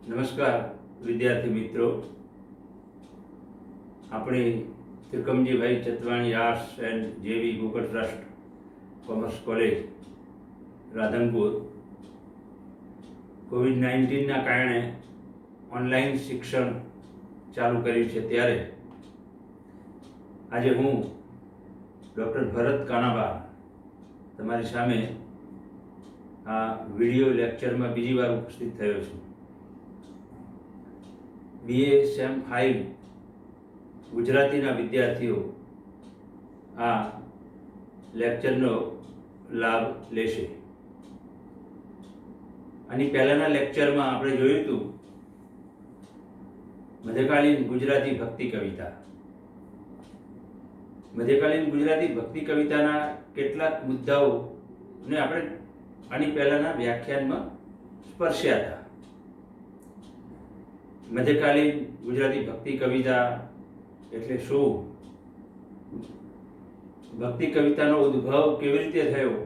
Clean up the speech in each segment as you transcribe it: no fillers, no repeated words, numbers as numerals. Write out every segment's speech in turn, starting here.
નમસ્કાર વિદ્યાર્થી મિત્રો, આપણી ત્રિકમજીભાઈ ચતવાણી આર્ટ્સ એન્ડ જેવી Gokal trust commerce college Radhanpur કોવિડ-19ના કારણે ઓનલાઈન શિક્ષણ ચાલુ કર્યું છે, ત્યારે આજે હું ડૉક્ટર ભરત કાનાબા તમારી સામે આ વિડિયો લેક્ચરમાં બીજી વાર ઉપસ્થિત થયો છું. BA સેમ 5 ગુજરાતીના વિદ્યાર્થીઓ આ લેક્ચરનો લાભ લેશે. આની પહેલાંના લેક્ચરમાં આપણે જોયું હતું મધ્યકાલીન ગુજરાતી ભક્તિ કવિતા. મધ્યકાલીન ગુજરાતી ભક્તિ કવિતાના કેટલાક મુદ્દાઓને આપણે આની પહેલાંના વ્યાખ્યાનમાં સ્પર્શ્યા હતા. મધ્યકાલીન ગુજરાતી ભક્તિ કવિતા એટલે શું? ભક્તિ કવિતાનો ઉદ્ભવ કેવી રીતે થયો,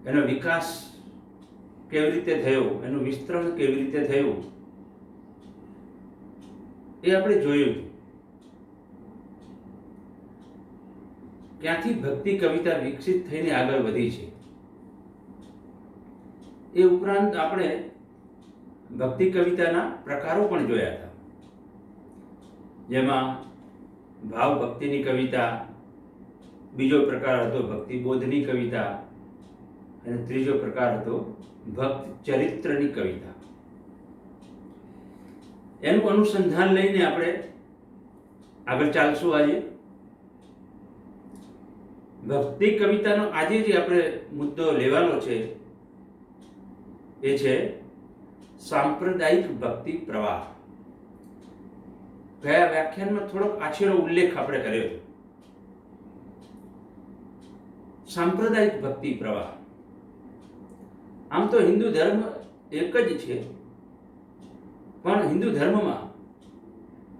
એનો વિકાસ કેવી રીતે થયો, એનું વિસ્તરણ કેવી રીતે થયું, એ આપણે જોયું. ક્યાંથી ભક્તિ કવિતા વિકસિત થઈને આગળ વધી છે. એ ઉપરાંત આપણે ભક્તિ કવિતાના પ્રકારો પણ જોયા હતા, જેમાં ભાવ ભક્તિની કવિતા, બીજો પ્રકાર હતો ભક્તિ બોધની કવિતા, અને ત્રીજો પ્રકાર હતો ભક્ત ચરિત્રની કવિતા. એનું અનુસંધાન લઈને આપણે આગળ ચાલશું. આજે ભક્તિ કવિતાનો આજે જે આપણે મુદ્દો લેવાનો છે એ છે સાંપ્રદાયિક ભક્તિ પ્રવાહ. ગયા વ્યાખ્યાનમાં થોડોક આછેરો ઉલ્લેખ આપણે કર્યો. સાંપ્રદાયિક ભક્તિ પ્રવાહ, આમ તો હિન્દુ ધર્મ એક જ છે, પણ હિન્દુ ધર્મમાં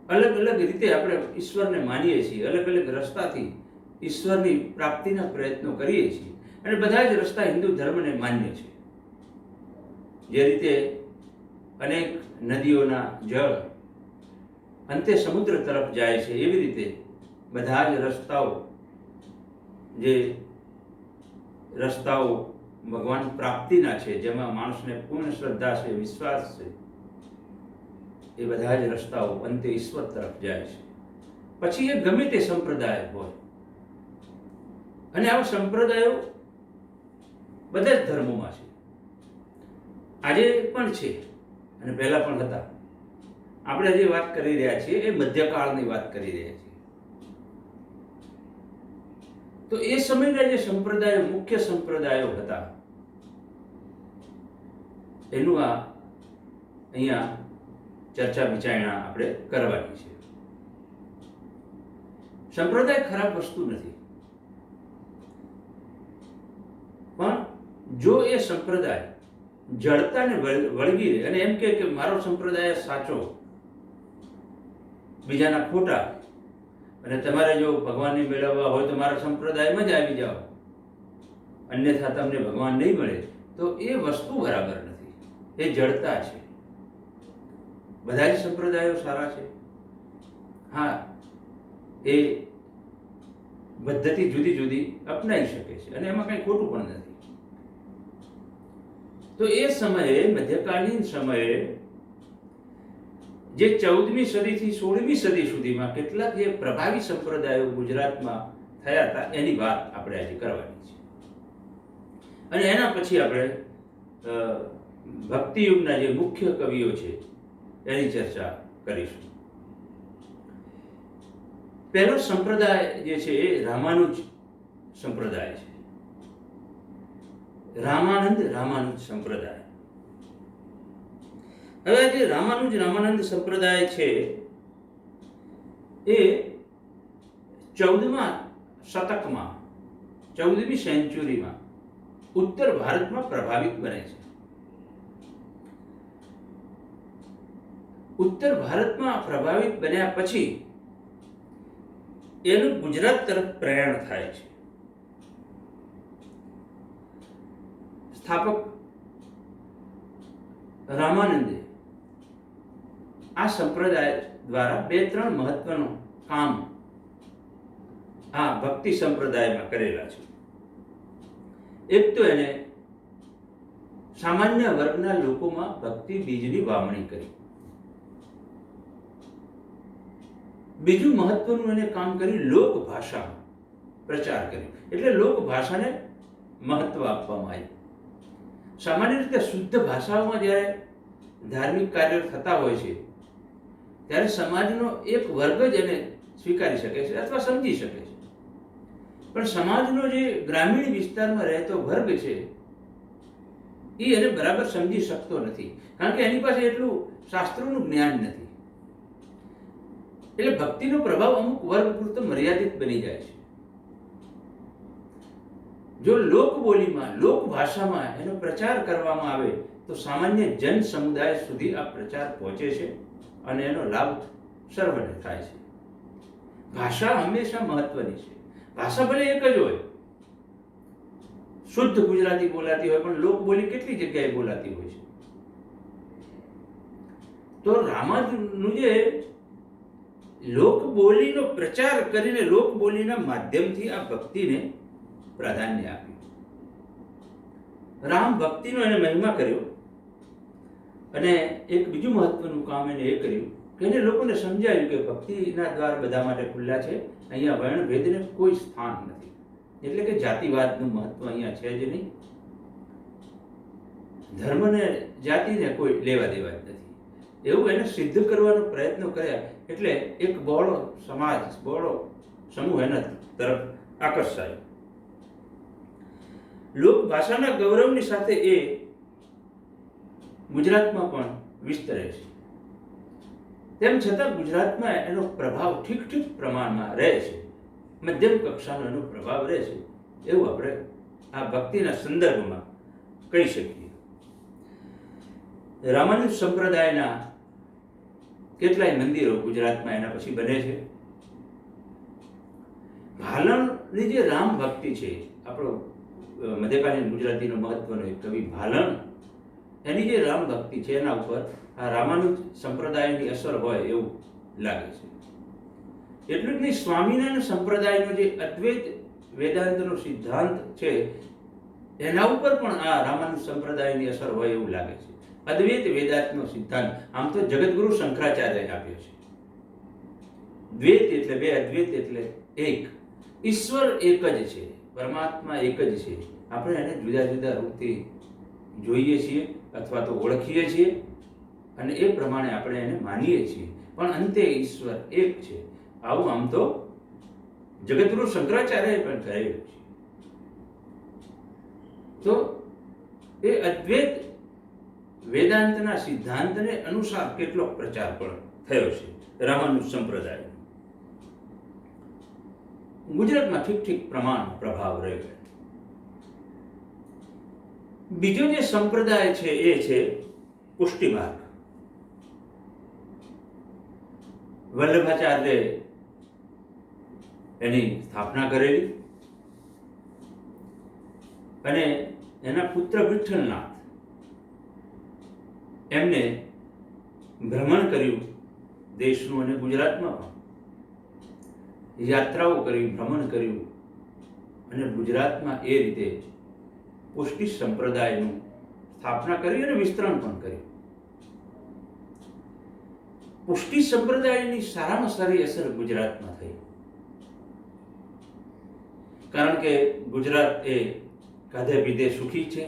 અલગ અલગ રીતે આપણે ઈશ્વરને માનીએ છીએ, અલગ અલગ રસ્તાથી ઈશ્વરની પ્રાપ્તિના પ્રયત્નો કરીએ છીએ, અને બધા જ રસ્તા હિન્દુ ધર્મને માન્ય છે. જે રીતે અનેક નદીઓના જળ અંતે સમુદ્ર તરફ જાય છે, એવી રીતે બધા જ રસ્તાઓ ભગવાન પ્રાપ્તિના છે, જેમાં માણસને પૂર્ણ શ્રદ્ધા છે, વિશ્વાસ છે, એ બધા જ રસ્તાઓ અંતે ઈશ્વર તરફ જાય છે. પછી એ ગમે તે સંપ્રદાય હોય, અને આવા સંપ્રદાયો બધા જ ધર્મોમાં છે, આજે પણ છે અને પહેલા પણ હતા. આપણે જે વાત કરી રહ્યા છીએ એ મધ્યકાળની વાત કરી રહ્યા છીએ. તો એ સમયના જે સંપ્રદાયો, મુખ્ય સંપ્રદાયો હતા, એનું અહીંયા ચર્ચા વિચારણા આપણે કરવાની છે. સંપ્રદાય ખરાબ વસ્તુ નથી, પણ જો એ સંપ્રદાય જડતાને વળગી રહે અને એમ કે મારો સંપ્રદાય સાચો, બીજાના ખોટા, અને તમારે જો ભગવાનને મેળવવા હોય તો મારા સંપ્રદાયમાં જ આવી જાઓ, અન્યથા તમને ભગવાન નહીં મળે, તો એ વસ્તુ બરાબર નથી. એ જડતા છે. બધા જ સંપ્રદાયો સારા છે, હા, એ પદ્ધતિ જુદી જુદી અપનાવી શકે છે, અને એમાં કંઈ ખોટું પણ નથી. તો એ સમયે, મધ્યકાલીન સમયે, જે 14મી સદીથી 16મી સદી સુધીમાં કેટલાક જે પ્રભાવી સંપ્રદાયો ગુજરાતમાં થયા હતા, એની વાત આપણે આજે કરવાની છે. અને એના પછી આપણે ભક્તિ યુગના જે મુખ્ય કવિઓ છે એની ચર્ચા કરીશું. પહેલો સંપ્રદાય જે છે એ રામાનુજ સંપ્રદાય છે. રામાનંદ સંપ્રદાય. હવે જે રામાનંદ સંપ્રદાય છે એ 14મા શતકમાં, 14મી સેન્ચુરીમાં ઉત્તર ભારતમાં પ્રભાવિત બને છે. ઉત્તર ભારતમાં પ્રભાવિત બન્યા પછી એનું ગુજરાત તરફ પ્રયાણ થાય છે. સ્થાપક રામાનંદે આ સંપ્રદાય દ્વારા 2-3 મહત્વનું કામ આ ભક્તિ સંપ્રદાયમાં કરેલા છે. એક તો એને સામાન્ય વર્ગના લોકોમાં ભક્તિ બીજની વાવણી કરી. બીજું મહત્વનું એને કામ કરી લોક ભાષામાં પ્રચાર કર્યો. એટલે લોક ભાષાને મહત્વ આપવામાં આવ્યું. સામાન્ય રીતે શુદ્ધ ભાષાઓમાં જ્યારે ધાર્મિક કાર્યો થતા હોય છે ત્યારે સમાજનો એક વર્ગ જ એને સ્વીકારી શકે છે અથવા સમજી શકે છે. પણ સમાજનો જે ગ્રામીણ વિસ્તારમાં રહેતો વર્ગ છે એ એને બરાબર સમજી શકતો નથી, કારણ કે એની પાસે એટલું શાસ્ત્રોનું જ્ઞાન નથી. એટલે ભક્તિનો પ્રભાવ અમુક વર્ગ પૂરતો મર્યાદિત બની જાય છે. જો લોકબોલીમાં લોક ભાષામાં એનો પ્રચાર કરવામાં આવે તો સામાન્ય જન સમુદાય સુધી આ પ્રચાર પહોંચે છે અને એનો લાભ સર્વને થાય છે. ભાષા હંમેશા મહત્વની છે. ભાષા ભલે એક જ હોય, શુદ્ધ ગુજરાતી બોલાતી હોય, પણ લોકબોલી કેટલી જગ્યાએ બોલાતી હોય છે. તો રામાનુજનું જે લોકબોલીનો પ્રચાર કરીને લોકબોલીના માધ્યમથી આ ભક્તિને પ્રાધાન્ય આપ્યું. રામ ભક્તિનો એને મહિમા કર્યો અને એક બીજું મહત્વનું કામ એને એ કર્યું કે એને લોકોને સમજાયું કે ભક્તિના દ્વાર બધા માટે ખુલ્લા છે. અહીંયા વર્ણ ભેદને કોઈ સ્થાન નથી. એટલે કે જાતિવાદનું મહત્વ અહીંયા છે જ નહીં. ધર્મને જાતિને કોઈ લેવા દેવા જ નથી. એવું એને સિદ્ધ કરવાનો પ્રયત્ન કર્યા. એટલે એક બહોળો સમાજ, બહોળો સમૂહ એના તરફ આકર્ષાયો. લોક ભાષાના ગૌરવની સાથે એ ગુજરાતમાં પણ વિસ્તરે છે. તેમ છતાં ગુજરાતમાં એનો પ્રભાવ ઠીક પ્રમાણમાં રહે છે, મધ્યમ કક્ષાનો એનો પ્રભાવ રહે છે, એવું આપણે આ ભક્તિના સંદર્ભમાં કહી શકીએ. રામાનુજ સંપ્રદાયના કેટલાય મંદિરો ગુજરાતમાં એના પછી બને છે. ભાલણની જે રામ ભક્તિ છે, આપણો મધ્યકાલીન ગુજરાતીનો મહત્વનો એક કવિ ભાલણ, એની જે રામ ભક્તિ છે એના ઉપર આ રામાનુજ સંપ્રદાયની અસર હોય એવું લાગે છે. એટલું જ નહીં, સ્વામિનારાયણ સંપ્રદાયનો જે અદ્વૈત વેદાંતનો સિદ્ધાંત છે એના ઉપર પણ આ રામાનુજ સંપ્રદાયની અસર હોય એવું લાગે છે. અદ્વૈત વેદાંતનો સિદ્ધાંત આમ તો જગતગુરુ શંકરાચાર્યએ આપ્યો છે. દ્વૈત એટલે બે, અદ્વૈત એટલે એક. ઈશ્વર એક જ છે, પરમાત્મા એક જ છે. આપણે એને જુદા જુદા રૂપથી જોઈએ છીએ અથવા તો ઓળખીએ છીએ અને એ પ્રમાણે આપણે એને માનીએ છીએ, પણ અંતે ઈશ્વર એક છે. આવું આમ તો જગતગુરુ શંકરાચાર્યએ પણ કહેલું છે. તો એ અદ્વૈત વેદાંતના સિદ્ધાંતને અનુસાર કેટલો પ્રચાર પણ થયો છે રામાનુજ સંપ્રદાય. ગુજરાતમાં ઠીક પ્રમાણ પ્રભાવ રહ્યો. બીજો જે સંપ્રદાય છે એ છે પુષ્ટિ માર્ગ. વલ્લભાચાર્યે એની સ્થાપના કરેલી અને એના પુત્ર વિઠ્ઠલનાથ એમને ભ્રમણ કર્યું દેશનું અને ગુજરાતમાં પણ યાત્રાઓ કરી, ભ્રમણ કર્યું અને ગુજરાતમાં એ રીતે પુષ્ટિ સંપ્રદાયનું સ્થાપના કરી અને વિસ્તરણ પણ કર્યું. પુષ્ટિ સંપ્રદાયની સારામાં સારી અસર ગુજરાતમાં થઈ, કારણ કે ગુજરાત એ ખાધે પીધે સુખી છે,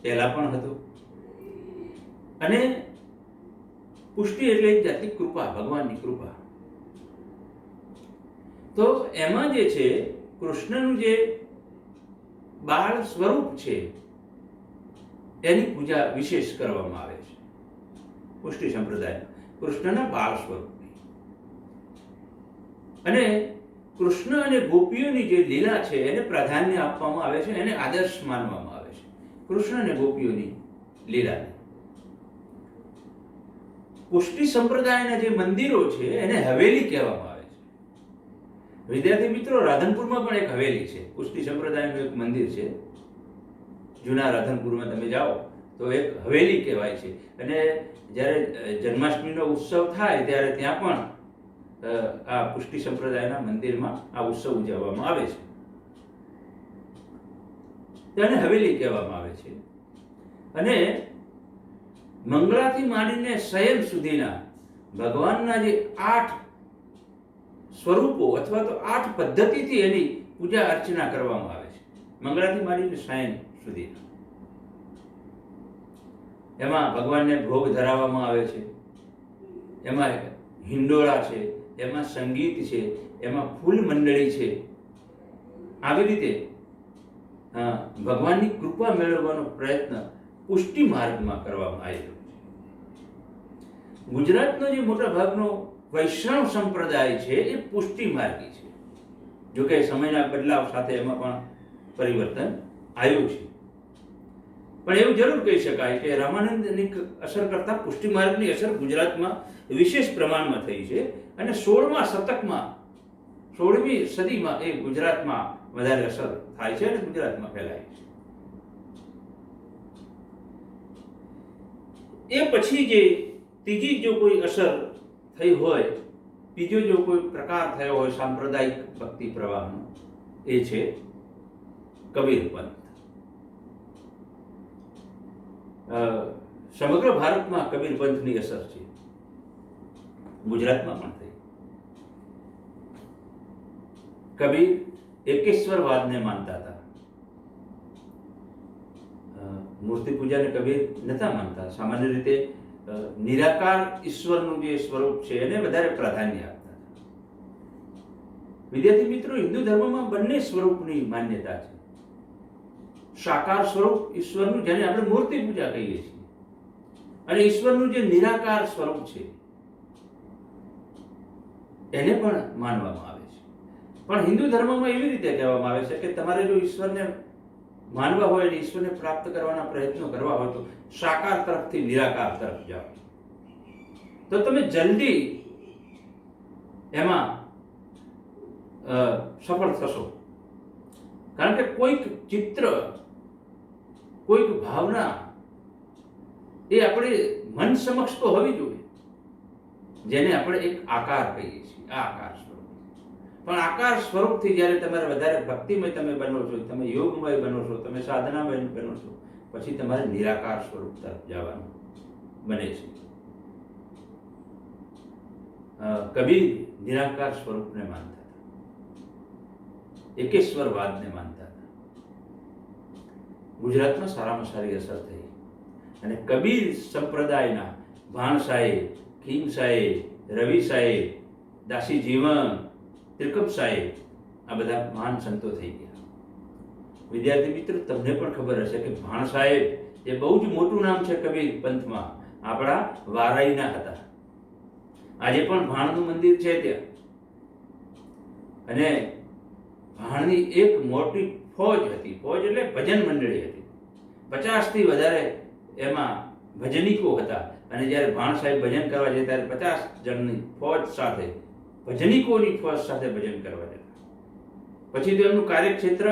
પહેલા પણ હતું. અને પુષ્ટિ એટલે એક જાતની કૃપા, ભગવાનની કૃપા. તો એમાં જે છે કૃષ્ણનું જે બાળ સ્વરૂપ છે એની પૂજા વિશેષ કરવામાં આવે છે પુષ્ટિ સંપ્રદાયમાં, કૃષ્ણના બાળ સ્વરૂપની. અને કૃષ્ણ અને ગોપીઓની જે લીલા છે એને પ્રાધાન્ય આપવામાં આવે છે, એને આદર્શ માનવામાં આવે છે. કૃષ્ણ અને ગોપીઓની લીલાને પુષ્ટિ સંપ્રદાયના જે મંદિરો છે એને હવેલી કહેવામાં આવે છે. વિદ્યાર્થી મિત્રો, રાધનપુરમાં પણ એક હવેલી છે, પુષ્ટિ સંપ્રદાયનું એક મંદિર છે. જૂના રાધનપુરમાં તમે જાઓ તો તો એક હવેલી કહેવાય છે. અને જ્યારે જન્માષ્ટમીનો ઉત્સવ થાય ત્યારે ત્યાં પણ આ પુષ્ટિ સંપ્રદાયના મંદિરમાં આ ઉત્સવ ઉજવવામાં આવે છે. તેને હવેલી કહેવામાં આવે છે. અને મંગળાથી માંડીને શયન સુધીના ભગવાનના જે 8 સ્વરૂપો અથવા તો 8 પદ્ધતિથી એની પૂજા અર્ચના કરવામાં આવે છે. મંગળાથી માંડીને શયન સુધીના એમાં ભગવાનને ભોગ ધરાવવામાં આવે છે. એમાં હિંડોળા છે, એમાં સંગીત છે, એમાં ફૂલ મંડળી છે. આવી રીતે ભગવાનની કૃપા મેળવવાનો પ્રયત્ન પુષ્ટિ માર્ગમાં કરવામાં આવેલો છે. ગુજરાતનો જે મોટા ભાગનો વૈષ્ણવ સંપ્રદાય છે એ પુષ્ટિ માર્ગી છે. જોકે સમયના બદલાવ સાથે એમાં પણ પરિવર્તન આવ્યું છે. પણ એવું જરૂર કહી શકાય કે રામાનંદની અસર કરતા પુષ્ટિ માર્ગની અસર ગુજરાતમાં વિશેષ પ્રમાણમાં થઈ છે. અને 16મા શતકમાં 16મી સદીમાં એ ગુજરાતમાં વધારે અસર થાય છે અને ગુજરાતમાં ફેલાય છે. એ પછી જે ત્રીજી જો કોઈ અસર થઈ હોય, બીજો જો કોઈ પ્રકાર થયો હોય સાંપ્રદાયિક ભક્તિ પ્રવાહનો, એ છે કબીર પંથ. સમગ્ર ભારતમાં કબીર પંથની અસર છે. ગુજરાતમાં પણ થઈ. કબીર એકેશ્વરવાદને માનતા હતા. મૂર્તિ પૂજાને કબીર નતા માનતા. સામાન્ય રીતે નિરાકાર ઈશ્વરનું જે સ્વરૂપ છે એને વધારે પ્રાધાન્ય આપતા હતા. વિદ્યાર્થી મિત્રો, હિન્દુ ધર્મમાં બંને સ્વરૂપની માન્યતા છે. સાકાર સ્વરૂપ ઈશ્વરનું, જેને આપણે મૂર્તિ પૂજા કહીએ છીએ, અને ઈશ્વરનું જે નિરાકાર સ્વરૂપ છે એને પણ માનવામાં આવે છે. પણ હિન્દુ ધર્મમાં એવી રીતે કહેવામાં આવે છે કે તમારે જો ઈશ્વરને માનવા હોય અને ઈશ્વરને પ્રાપ્ત કરવાના પ્રયત્નો કરવા હોય તો સાકાર તરફથી નિરાકાર તરફ જાઓ, તો તમે જલ્દી એમાં સફળ થશો. કારણ કે કોઈક ચિત્ર, કોઈક ભાવના એ આપણે મન સમક્ષ તો હોવી જોઈએ, જેને આપણે એક આકાર કહીએ છીએ. આ આકાર સ્વરૂપ. પણ આકાર સ્વરૂપથી જ્યારે તમારે વધારે ભક્તિમય તમે બનો છો, તમે યોગમય બનો છો, તમે સાધનામય બનો છો, પછી તમારે નિરાકાર સ્વરૂપ તરફ જવાનું બને છે. કબીર નિરાકાર સ્વરૂપને માનતા હતા, એકેશ્વરવાદને માનતા હતા. ગુજરાતમાં સારામાં સારી અસર થઈ. અને કબીર સંપ્રદાયના ભાણ સાહેબ, ખીમ સાહેબ, રવિ સાહેબ, દાસી જીવન, ત્રિકમ સાહેબ, આ બધા મહાન સંતો થઈ ગયા. વિદ્યાર્થી મિત્રો, તમને પણ ખબર હશે કે ભાણ સાહેબ એ બહુ જ મોટું નામ છે કબીર પંથમાં. આપણા વારાઈના હતા. આજે પણ ભાણનું મંદિર છે ત્યાં. અને ભાણની એક મોટી ફોજ હતી. ફોજ એટલે ભજન મંડળી હતી. 50થી વધારે એમાં ભજનીકો હતા. અને જ્યારે ભાણ સાહેબ ભજન કરવા જાય ત્યારે 50 જણની ફોજ સાથે, ભજનીકોની ફોજ સાથે ભજન કરવા જતા. પછી તો એમનું કાર્યક્ષેત્ર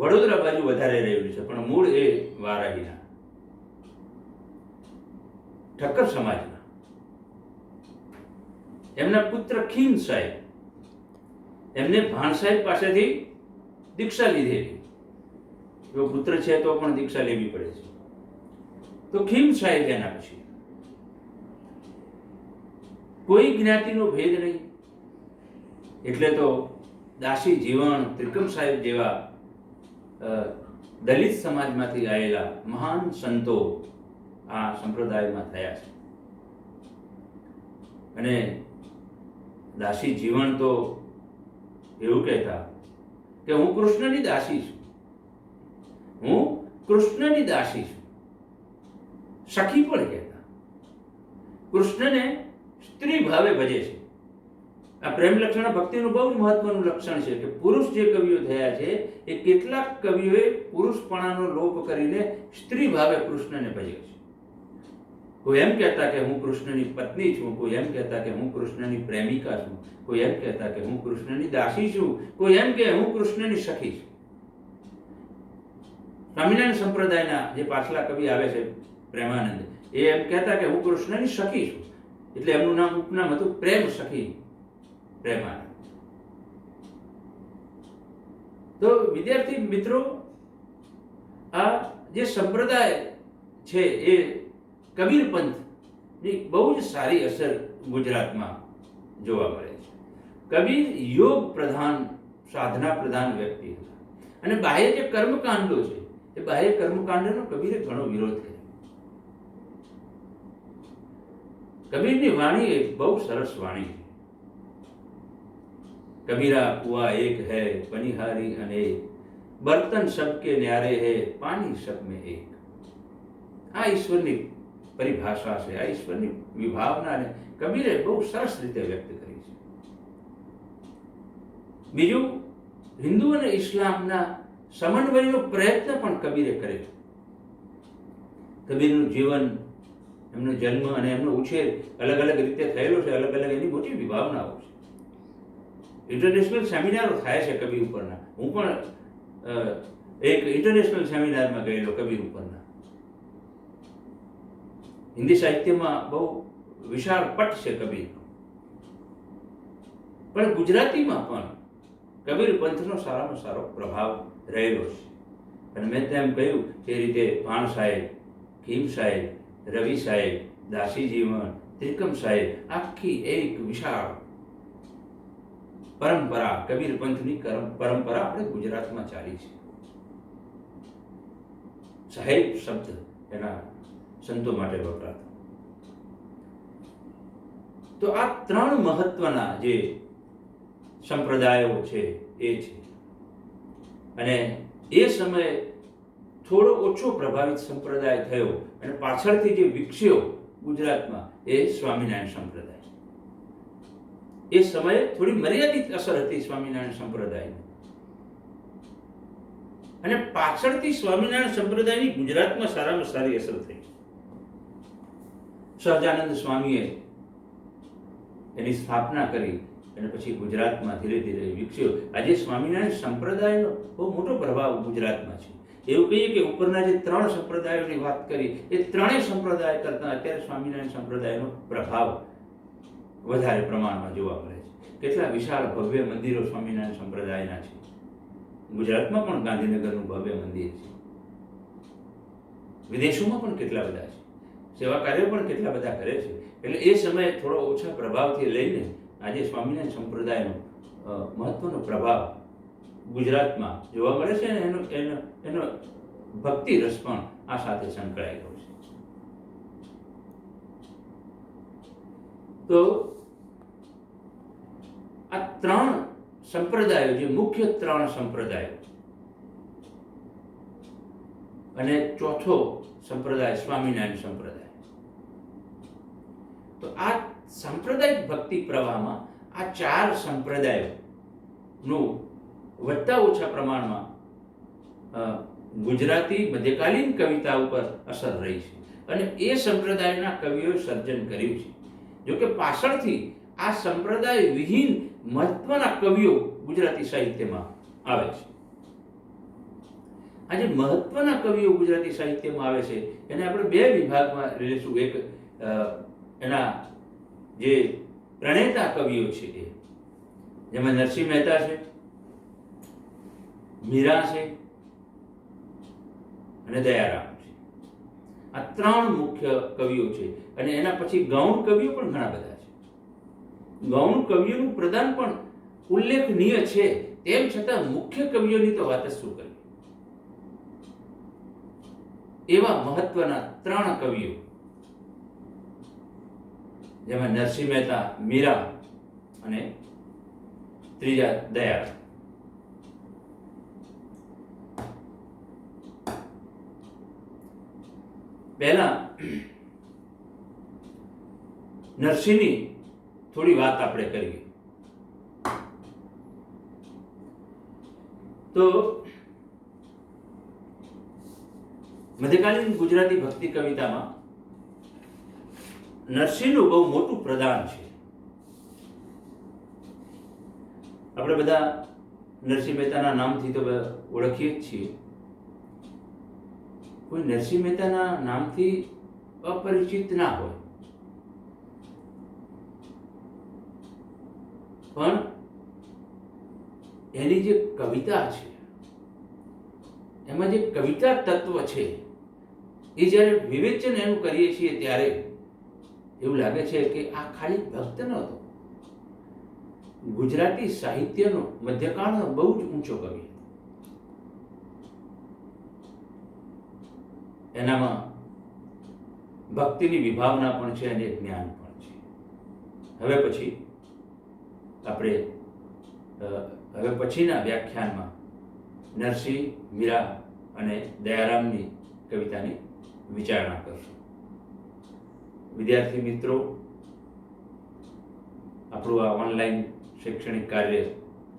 વડોદરા બાજુ વધારે રહેલું છે, પણ મૂળ એ વારાહીના ઠક્કર સમાજના. એમના પુત્ર ખીમ સાહેબ, એમને ભાણ સાહેબ પાસેથી દીક્ષા લીધેલી. જો પુત્ર છે તો પણ દીક્ષા લેવી પડે છે. તો ખીમ સાહેબ એના પછી કોઈ જ્ઞાતિનો ભેદ નહીં. એટલે તો દાસી જીવન, ત્રિકમ સાહેબ જેવા દલિત સમાજમાંથી આવેલા મહાન સંતો આ સંપ્રદાયમાં થયા છે. અને દાસી જીવન તો એવું કહેતા કે હું કૃષ્ણની દાસી છું, હું કૃષ્ણની દાસી છું. સખી પણ કહેતા. કૃષ્ણને સ્ત્રી ભાવે ભજે છે. આ પ્રેમ લક્ષણ ભક્તિનું બહુ જ મહત્વનું લક્ષણ છે કે પુરુષ જે કવિઓ થયા છે એ કેટલાક કવિઓએ પુરુષપણાનો લોપ કરીને સ્ત્રી ભાવે કૃષ્ણને ભજે છે. કોઈ એમ કહેતા કે હું કૃષ્ણની પત્ની છું, કોઈ એમ કહેતા કે હું કૃષ્ણની પ્રેમિકા છું, કોઈ એમ કહેતા કે હું કૃષ્ણની દાસી છું, કોઈ એમ કે હું કૃષ્ણની સખી છું. સ્વામિનારાયણ સંપ્રદાયના જે પાછલા કવિ આવે છે પ્રેમાનંદ, એ એમ કહેતા કે હું કૃષ્ણની સખી છું, એટલે એમનું નામ ઉપનામ હતું પ્રેમ સખી પ્રેમાનંદ. તો વિદ્યાર્થી મિત્રો, આ જે સંપ્રદાય છે એ કબીર પંથની બહુ જ સારી અસર ગુજરાતમાં જોવા મળે છે. કબીર યોગ પ્રધાન, સાધના પ્રધાન વ્યક્તિ હતા, અને બાહ્ય જે કર્મકાંડો છે એ બાહ્ય કર્મકાંડનો કબીરે ઘણો વિરોધ કર્યો. કબીરની વાણી એ બહુ સરસ વાણી છે. કબીરા કુઆ એક હૈ પનિહારી અનેક, બર્તન સબકે ન્યારે હૈ પાણી સબ में એક. આ ઈશ્વરની પરિભાષા છે, આ ઈશ્વરની વિભાવનાને કબીરે બહુ સરસ રીતે વ્યક્ત કરી છે. બીજું, હિન્દુ અને ઇસ્લામના સમન્વયનો પ્રયત્ન પણ કબીરે કર્યો. કબીરનું જીવન, એમનો જન્મ અને એમનો ઉછેર અલગ અલગ રીતે થયેલો છે, અલગ અલગ એની મોટી વિભાવનાઓ છે. ઇન્ટરનેશનલ સેમિનારો થાય છે કબીર ઉપરના. હું પણ એક ઇન્ટરનેશનલ સેમિનારમાં ગયેલો કબીર ઉપરના. હિન્દી સાહિત્યમાં બહુ વિશાળ પટ છે કબીરનો, પણ ગુજરાતીમાં પણ કબીર પંથનો સારામાં સારો પ્રભાવ રહેલો છે. અને મેં તેમ કહ્યું તે રીતે ભાણ સાહેબ, ખીમ સાહેબ, રવિ સાહેબ, દાસી જીવન, ત્રિકમ સાહેબ, આખી એક વિશાળ પરંપરા, કબીર પંથની પરંપરા આપણે ગુજરાતમાં ચાલી છે. સાહેબ શબ્દ એના સંતો માટે વપરાતો. તો આ ત્રણ મહત્વના જે સંપ્રદાયો છે એ છે. અને એ સમયે થોડો ઓછો પ્રભાવિત સંપ્રદાય થયો અને પાછળથી જે વિકસ્યો ગુજરાતમાં એ સ્વામિનારાયણ સંપ્રદાય. એ સમયે થોડી મર્યાદિત અસર હતી સ્વામિનારાયણ સંપ્રદાયની, અને પાછળથી સ્વામિનારાયણ સંપ્રદાયની ગુજરાતમાં સારામાં સારી અસર થઈ. સહજાનંદ સ્વામીએ એની સ્થાપના કરી અને પછી ગુજરાતમાં ધીરે ધીરે વિકસ્યો. આજે સ્વામિનારાયણ સંપ્રદાયનો બહુ મોટો પ્રભાવ ગુજરાતમાં છે. એવું કહીએ કે ઉપરના જે ત્રણ સંપ્રદાયોની વાત કરી, એ ત્રણેય સંપ્રદાય કરતાં અત્યારે સ્વામિનારાયણ સંપ્રદાયનો પ્રભાવ વધારે પ્રમાણમાં જોવા મળે છે. કેટલા વિશાળ ભવ્ય મંદિરો સ્વામિનારાયણ સંપ્રદાયના છે. ગુજરાતમાં પણ ગાંધીનગરનું ભવ્ય મંદિર છે. વિદેશોમાં પણ કેટલા બધા છે. સેવા કાર્યો પણ કેટલા બધા કરે છે. એટલે એ સમયે થોડો ઓછા પ્રભાવથી લઈને આજે સ્વામિનારાયણ સંપ્રદાયનો મહત્વનો પ્રભાવ ગુજરાતમાં જોવા મળે છે, અને એનો ભક્તિ રસ પણ આ સાથે સંકળાયેલો છે. તો આ ત્રણ સંપ્રદાયો, જે મુખ્ય ત્રણ સંપ્રદાયો, અને ચોથો સંપ્રદાય સ્વામિનારાયણ સંપ્રદાય. તો આ સાંપ્રદાયિક ભક્તિ પ્રવાહમાં આ ચાર સંપ્રદાયોનું વધતા ઓછા પ્રમાણમાં ગુજરાતી મધ્યકાલીન કવિતા ઉપર અસર રહી છે, અને એ સંપ્રદાયના કવિઓએ સર્જન કર્યું છે. જોકે પાછળથી આ સંપ્રદાય વિહીન મહત્વના કવિઓ ગુજરાતી સાહિત્યમાં આવે છે. આજે મહત્વના કવિઓ ગુજરાતી સાહિત્યમાં આવે છે એને આપણે બે વિભાગમાં લઈશું. એક એના જે પ્રણેતા કવિઓ છે એ, જેમાં નરસિંહ મહેતા છે, મીરા છે અને દયારામ છે. આ ત્રણ મુખ્ય કવિઓ છે. અને એના પછી ગૌણ કવિઓ પણ ઘણા બધા છે. ગૌણ કવિઓનું પ્રદાન પણ ઉલ્લેખનીય છે, તેમ છતાં મુખ્ય કવિઓની તો વાત જ શું કરવી. એવા મહત્વના ત્રણ કવિઓ, જેમાં નરસિંહ મહેતા, મીરા અને ત્રીજા દયારામ. પહેલા નરસિંહની થોડી વાત આપણે કરીએ. તો મધ્યકાલીન ગુજરાતી ભક્તિ કવિતામાં નરસિંહનું બહુ મોટું પ્રદાન છે. આપણે બધા નરસિંહ મહેતાના નામથી તો ઓળખીએ જ છીએ, કોઈ નરસિંહ મહેતાના નામથી અપરિચિત ના હોય, પણ એની જે કવિતા છે એમાં જે કવિતા તત્વ છે એ જ્યારે વિવેચન એનું કરીએ છીએ ત્યારે એવું લાગે છે કે આ ખાલી ભક્ત નહોતો, ગુજરાતી સાહિત્યનો મધ્યકાળનો બહુ જ ઊંચો કવિ. એનામાં ભક્તિની વિભાવના પણ છે અને જ્ઞાન પણ છે. હવે પછીના વ્યાખ્યાનમાં નરસિંહ, મીરા અને દયારામની કવિતાની વિચારણા કરશું. વિદ્યાર્થી મિત્રો, આપણું આ ઓનલાઈન શૈક્ષણિક કાર્ય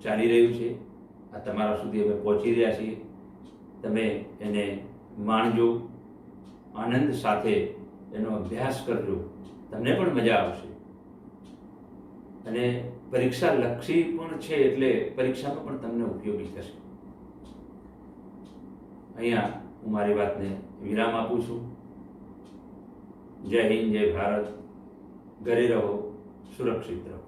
ચાલી રહ્યું છે. આ તમારા સુધી અમે પહોંચી રહ્યા છીએ. તમે એને માણજો, આનંદ સાથે એનો અભ્યાસ કરજો, તમને પણ મજા આવશે. અને પરીક્ષા લક્ષી પણ છે એટલે પરીક્ષામાં પણ તમને ઉપયોગી થશે. અહીંયા હું મારી વાતને વિરામ આપું છું. જય હિન્દ, જય ભારત. ઘરે રહો, સુરક્ષિત રહો.